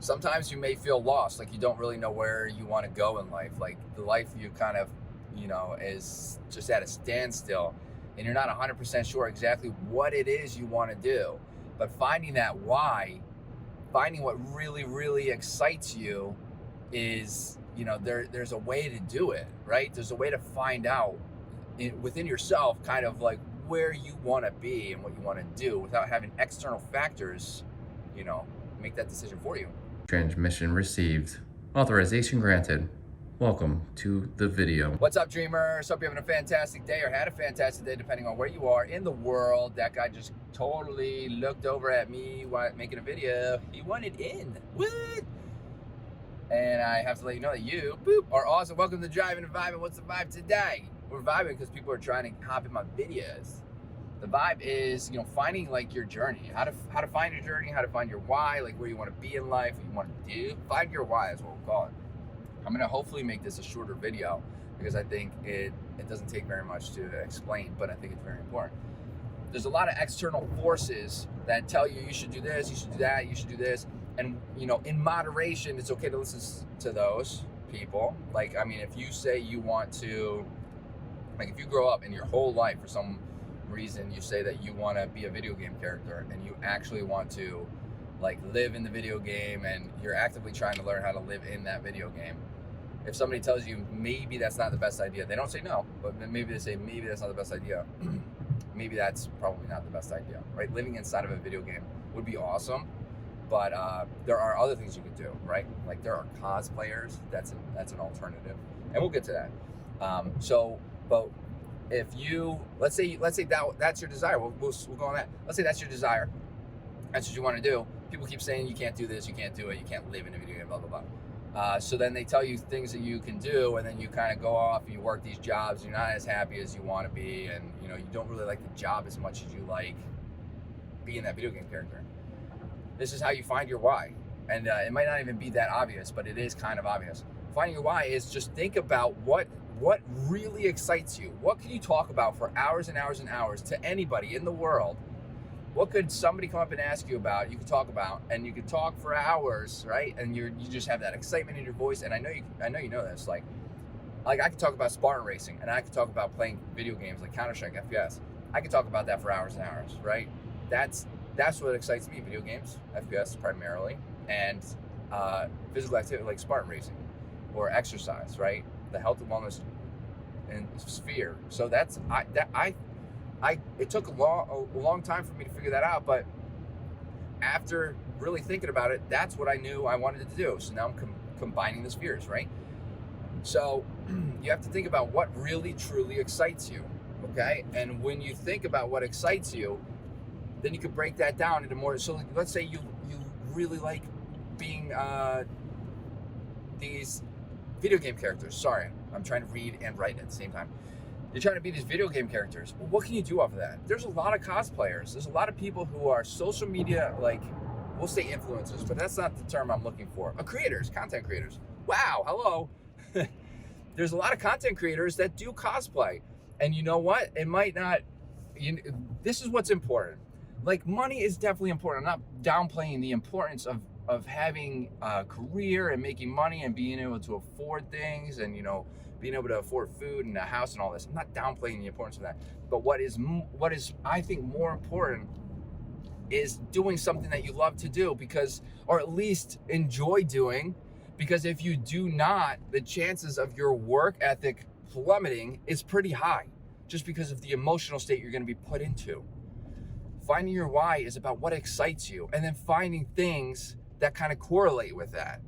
sometimes you may feel lost, like you don't really know where you want to go in life. Like the life you kind of, is just at a standstill and you're not 100% sure exactly what it is you want to do. But finding that why, finding what really, really excites you is, there's a way to do it, right? There's a way to find out within yourself kind of like where you want to be and what you want to do without having external factors, make that decision for you. Transmission received. Authorization granted. Welcome to the video. What's up, dreamers? Hope you're having a fantastic day or had a fantastic day depending on where you are in the world. That guy just totally looked over at me while making a video. He wanted in. What? And I have to let you know that you, are awesome. Welcome to Driving and Vibing. What's the vibe today? We're vibing because people are trying to hop in my videos. The vibe is, finding like your journey, how to find your journey, how to find your why, like where you want to be in life, what you want to do. Find your why is what we'll call it. I'm gonna hopefully make this a shorter video because I think it doesn't take very much to explain, but I think it's very important. There's a lot of external forces that tell you you should do this, you should do that, you should do this. And, in moderation, it's okay to listen to those people. Like, I mean, if you say you want to, like if you grow up in your whole life for some reason, you say that you want to be a video game character and you actually want to like live in the video game and you're actively trying to learn how to live in that video game. If somebody tells you maybe that's not the best idea, they don't say no, but maybe they say maybe that's not the best idea. Maybe that's probably not the best idea, right? Living inside of a video game would be awesome, but there are other things you could do, right? Like there are cosplayers. That's an alternative, and we'll get to that. But if you let's say that's your desire, we'll go on that. Let's say that's your desire. That's what you want to do. People keep saying you can't do this, you can't do it, you can't live in a video game, blah, blah, blah. So then they tell you things that you can do, and then you kind of go off and you work these jobs. You're not as happy as you want to be, and you don't really like the job as much as you like being that video game character. This is how you find your why. And it might not even be that obvious, but it is kind of obvious. Finding your why is just think about what really excites you. What can you talk about for hours and hours and hours to anybody in the world? What could somebody come up and ask you about, you could talk about, and you could talk for hours, right? And you just have that excitement in your voice. And I know you know this. Like I could talk about Spartan racing, and I could talk about playing video games like Counter-Strike, FPS. I could talk about that for hours and hours, right? That's what excites me, video games, FPS primarily, and physical activity like Spartan racing or exercise, right? The health and wellness and sphere. So it took a long time for me to figure that out, but after really thinking about it, that's what I knew I wanted to do. So now I'm combining the spheres, right? So you have to think about what really truly excites you, okay? And when you think about what excites you, then you can break that down into more. So let's say you really like being these video game characters. Sorry, I'm trying to read and write at the same time. You're trying to be these video game characters. Well, what can you do off of that? There's a lot of cosplayers. There's a lot of people who are social media, like, we'll say influencers, but that's not the term I'm looking for. Creators, content creators. Wow, hello. There's a lot of content creators that do cosplay. And you know what? It might not, this is what's important. Like, money is definitely important. I'm not downplaying the importance of having a career and making money and being able to afford things and, being able to afford food and a house and all this. I'm not downplaying the importance of that. But what is I think more important is doing something that you love to do, or at least enjoy doing, because if you do not, the chances of your work ethic plummeting is pretty high just because of the emotional state you're going to be put into. Finding your why is about what excites you, and then finding things that kind of correlate with that.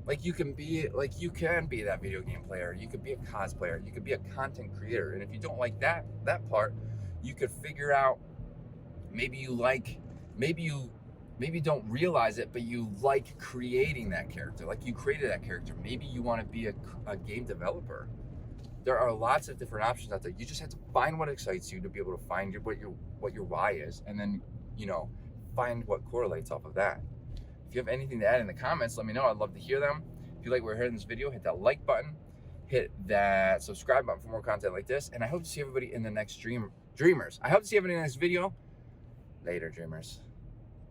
Like you can be that video game player, you could be a cosplayer, you could be a content creator. And if you don't like that part, you could figure out maybe you don't realize it, but you like creating that character. Like you created that character. Maybe you want to be a game developer. There are lots of different options out there. You just have to find what excites you to be able to find what your why is, and then find what correlates off of that. If you have anything to add in the comments, let me know. I'd love to hear them. If you like what we're hearing in this video, hit that like button, hit that subscribe button for more content like this, and I hope to see everybody in the next Dreamers. I hope to see everybody in the next video. Later, Dreamers.